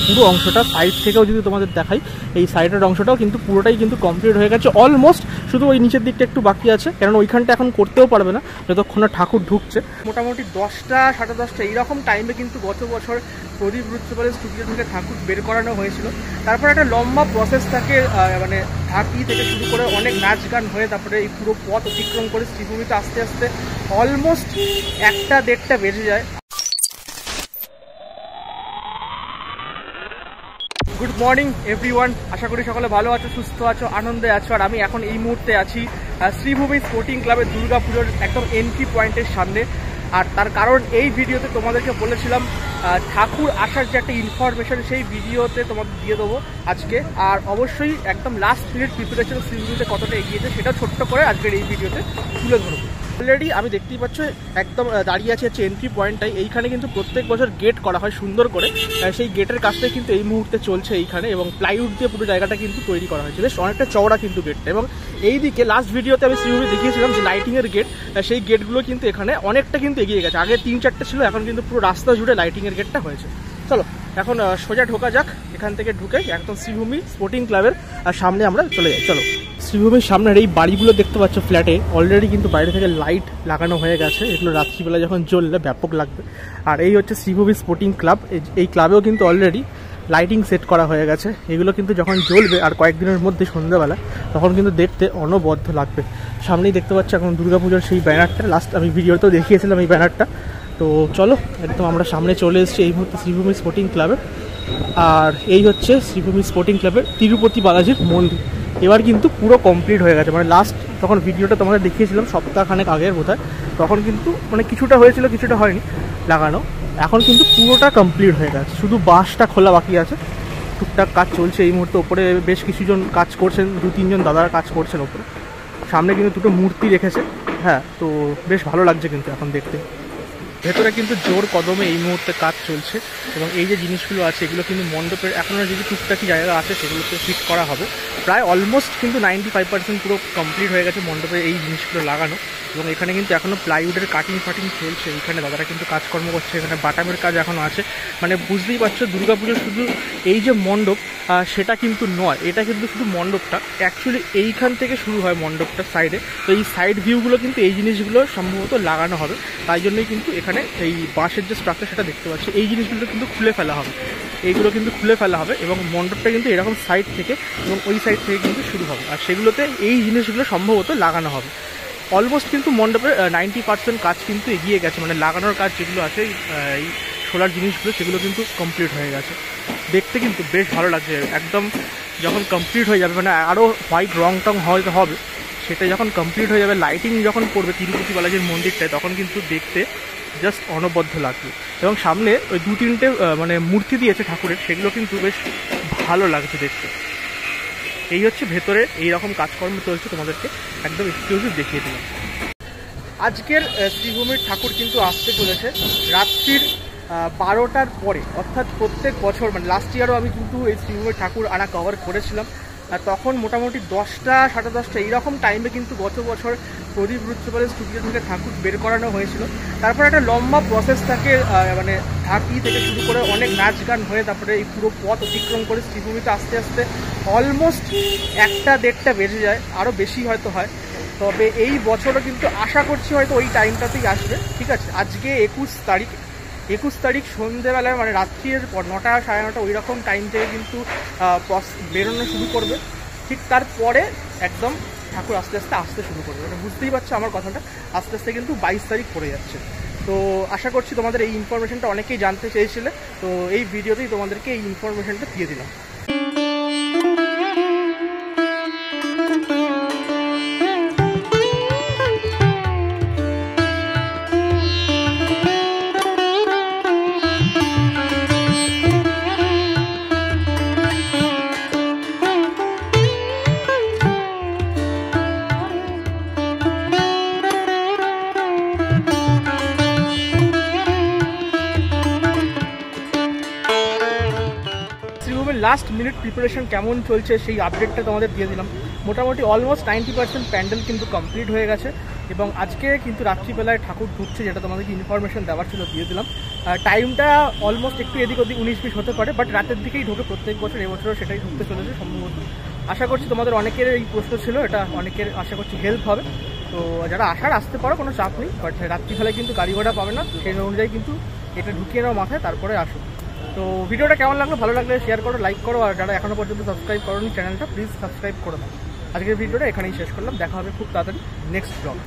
পুরো অংশটা সাইড থেকেও যদি তোমাদের দেখাই, এই সাইডের অংশটাও কিন্তু পুরোটাই কিন্তু কমপ্লিট হয়ে গেছে অলমোস্ট। শুধু ওই নিচের দিকটা একটু বাকি আছে, কারণ ওইখানটা এখন করতেও পারবে না যতক্ষণ না ঠাকুর ঢুকছে। মোটামুটি 10টা 10:30 এইরকম টাইমে কিন্তু গত বছর প্রদীপ রুদ্রপালের স্টুডিও থেকে ঠাকুর বের করানো হয়েছিল। তারপর একটা লম্বা প্রসেস থাকে, মানে ঢাকি থেকে শুরু করে অনেক নাচ গান হয়ে তারপরে এই পুরো পথ অতিক্রম করে শ্রীভূমিতে আস্তে আস্তে অলমোস্ট 1টা-1:30টা বেজে যায়। গুড মর্নিং এভরিওয়ান, আশা করি সকলে ভালো আছো, সুস্থ আছো, আনন্দে আছো। আর আমি এখন এই মুহূর্তে আছি শ্রীভূমি স্পোর্টিং ক্লাবের দুর্গাপুজোর একদম এন্ট্রি পয়েন্টের সামনে। আর তার কারণ এই ভিডিওতে তোমাদেরকে বলেছিলাম ঠাকুর আসার যে একটা ইনফরমেশন সেই ভিডিওতে তোমাদের দিয়ে দেবো আজকে। আর অবশ্যই একদম লাস্ট মিনিট প্রিপারেশন শ্রীভূমিতে কতটা এগিয়েছে সেটা ছোট্ট করে আজকের এই ভিডিওতে তুলে ধরবো। অলরেডি আমি দেখতেই পাচ্ছ একদম দাঁড়িয়ে আছে হচ্ছে এন্ট্রি পয়েন্টটাই। এইখানে কিন্তু প্রত্যেক বছর গেট করা হয় সুন্দর করে, সেই গেটের কাজটাই কিন্তু এই মুহূর্তে চলছে এইখানে, এবং প্লাইউড দিয়ে পুরো জায়গাটা কিন্তু তৈরি করা হয়েছে। বেশ অনেকটা চওড়া কিন্তু গেটটা। এবং এই দিকে লাস্ট ভিডিওতে আমি শ্রীভূমি দেখিয়েছিলাম যে লাইটিংয়ের গেট, সেই গেটগুলো কিন্তু এখানে অনেকটা কিন্তু এগিয়ে গেছে। আগে 3-4টে ছিল, এখন কিন্তু পুরো রাস্তা জুড়ে লাইটিংয়ের গেটটা হয়েছে। চলো এখন সোজা ঢোকা যাক। এখান থেকে ঢুকে একদম শ্রীভূমি স্পোর্টিং ক্লাবের সামনে আমরা চলে যাই। চলো, শ্রীভূমির সামনের এই বাড়িগুলো দেখতে পাচ্ছ ফ্ল্যাটে অলরেডি কিন্তু বাইরে থেকে লাইট লাগানো হয়ে গেছে। এগুলো রাত্রিবেলা যখন জ্বললে ব্যাপক লাগবে। আর এই হচ্ছে শ্রীভূমি স্পোর্টিং ক্লাব, এই ক্লাবেও কিন্তু অলরেডি লাইটিং সেট করা হয়ে গেছে। এগুলো কিন্তু যখন জ্বলবে আর কয়েকদিনের মধ্যে সন্ধ্যাবেলা, তখন কিন্তু দেখতে অনবদ্য লাগবে। সামনেই দেখতে পাচ্ছ এখন দুর্গাপুজোর সেই ব্যানারটা, লাস্ট আমি ভিডিওতেও দেখিয়েছিলাম এই ব্যানারটা। তো চলো একদম আমরা সামনে চলে এসেছি এই মুহূর্তে শ্রীভূমি স্পোর্টিং ক্লাবে। আর এই হচ্ছে শ্রীভূমি স্পোর্টিং ক্লাবের তিরুপতি বালাজির মন্দির। এবার কিন্তু পুরো কমপ্লিট হয়ে গেছে, মানে লাস্ট তখন ভিডিওটা তোমাদের দেখিয়েছিলাম সপ্তাহখানেক আগের বোধহয়, তখন কিন্তু মানে কিছুটা হয়েছিল কিছুটা হয়নি লাগানো। এখন কিন্তু পুরোটা কমপ্লিট হয়ে গেছে, শুধু বাঁশটা খোলা বাকি আছে। টুকটাক কাজ চলছে এই মুহূর্তে। ওপরে বেশ কিছুজন কাজ করছেন, 2-3জন দাদারা কাজ করছেন ওপরে। সামনে কিন্তু দুটো মূর্তি রেখেছে, হ্যাঁ, তো বেশ ভালো লাগছে কিন্তু এখন দেখতে। ভেতরে কিন্তু জোর কদমে এই মুহূর্তে কাজ চলছে, এবং এই যে জিনিসগুলো আছে এগুলো কিন্তু মণ্ডপের এখনও যে টুকটাকি জায়গা আছে সেগুলোতে ফিট করা হবে। প্রায় অলমোস্ট কিন্তু 95% পুরো কমপ্লিট হয়ে গেছে মণ্ডপে এই জিনিসগুলো লাগানো। এবং এখানে কিন্তু এখনও প্লাইউডের কাটিং ফাটিং চলছে, এখানে দাদারা কিন্তু কাজকর্ম করছে। এখানে বাটামের কাজ এখনও আছে। মানে বুঝতেই পারছো দুর্গাপুজো শুধু এই যে মণ্ডপ সেটা কিন্তু নয়, এটা কিন্তু শুধু মণ্ডপটা অ্যাকচুয়ালি এইখান থেকে শুরু হয় মণ্ডপটার সাইডে। তো এই সাইড ভিউগুলো কিন্তু এই জিনিসগুলো সম্ভবত লাগানো হবে, তাই জন্যই কিন্তু এখানে এই বাঁশের যে স্ট্রাকচার সেটা দেখতে পাচ্ছি। এই জিনিসগুলো কিন্তু খুলে ফেলা হবে, এইগুলো কিন্তু খুলে ফেলা হবে, এবং মণ্ডপটা কিন্তু এরকম সাইড থেকে এবং ওই সাইড থেকে কিন্তু শুরু হবে। আর সেগুলোতে এই জিনিসগুলো সম্ভবত লাগানো হবে। অলমোস্ট কিন্তু মণ্ডপের 90% কাজ কিন্তু এগিয়ে গেছে, মানে লাগানোর কাজ যেগুলো আছে এই সোলার জিনিসগুলো সেগুলো কিন্তু কমপ্লিট হয়ে গেছে। দেখতে কিন্তু বেশ ভালো লাগছে। একদম যখন কমপ্লিট হয়ে যাবে, মানে আরও হোয়াইট রং টং হয়তো হবে, সেটা যখন কমপ্লিট হয়ে যাবে, লাইটিং যখন পড়বে তিরুপতি বালাজির মন্দিরটায়, তখন কিন্তু দেখতে জাস্ট অনবদ্য লাগবে। এবং সামনে ওই 2-3টে মানে মূর্তি দিয়েছে ঠাকুরের, সেগুলো কিন্তু বেশ ভালো লাগছে দেখতে। এই হচ্ছে ভেতরে এইরকম কাজকর্ম চলছে, তোমাদেরকে একদম এক্সক্লুসিভ দেখিয়ে দিলাম। আজকের শ্রীভূমির ঠাকুর কিন্তু আসতে চলেছে রাত্রির 12টার পরে, অর্থাৎ প্রত্যেক বছর মানে লাস্ট ইয়ারও আমি কিন্তু এই শ্রীভূমির ঠাকুর আনা কভার করেছিলাম। আর তখন মোটামুটি 10টা 10:30 এইরকম টাইমে কিন্তু গত বছর প্রদীপ রুদ্রপালের স্টুডিও থেকে ঠাকুর বের করানো হয়েছিল। তারপর একটা লম্বা প্রসেস থাকে, মানে ঢাকি থেকে শুরু করে অনেক নাচ গান হয়ে তারপরে এই পুরো পথ অতিক্রম করে শ্রীভূমিতে আস্তে আস্তে অলমোস্ট 1টা-1:30টা বেজে যায়, আরও বেশি হয়তো হয়। তবে এই বছরও কিন্তু আশা করছি হয়তো ওই টাইমটাতেই আসবে। ঠিক আছে, আজকে 21 তারিখ সন্ধ্যেবেলায়, মানে রাত্রির 9টা 9:30 ওই রকম টাইম থেকে কিন্তু বেরোনো শুরু করবে। ঠিক তারপরে একদম ঠাকুর আস্তে আস্তে আসতে শুরু করবে। মানে বুঝতেই পারছো আমার কথাটা, আস্তে আস্তে কিন্তু 22 তারিখ পড়ে যাচ্ছে। তো আশা করছি তোমাদের এই ইনফরমেশনটা অনেকেই জানতে চেয়েছিলে, তো এই ভিডিওতেই তোমাদেরকে এই ইনফরমেশনটা দিয়ে দিলাম। লাস্ট মিনিট প্রিপারেশন কেমন চলছে সেই আপডেটটা তোমাদের দিয়ে দিলাম। মোটামুটি অলমোস্ট 90% প্যান্ডেল কিন্তু কমপ্লিট হয়ে গেছে। এবং আজকে কিন্তু রাত্রিবেলায় ঠাকুর ঢুকছে, যেটা তোমাদেরকে ইনফরমেশন দেওয়ার ছিল দিয়ে দিলাম। টাইমটা অলমোস্ট একটু এদিক ওদিক 19-20 হতে পারে, বাট রাতের দিকেই ঢোকে প্রত্যেক বছর, এবছরও সেটাই ঢুকতে চলেছে সম্ভবত। আশা করছি তোমাদের অনেকের এই প্রশ্ন ছিল, এটা অনেকের আশা করছি হেল্প হবে। তো যারা আসার আসতে পারো, কোনো চাপ নেই, বাট রাত্রিবেলায় কিন্তু গাড়ি ঘোড়া পাবে না, সেই অনুযায়ী কিন্তু এটা ঢুকিয়ে নাও মাথায়, তারপরে আসো। তো ভিডিওটা কেমন লাগলো, ভালো লাগলে শেয়ার করো, লাইক করো, আর যারা এখনো পর্যন্ত সাবস্ক্রাইব করোনি চ্যানেলটা প্লিজ সাবস্ক্রাইব করে দাও। আজকের ভিডিওটা এখানেই শেষ করলাম, দেখা হবে খুব তাড়াতাড়ি নেক্সট ব্লগ।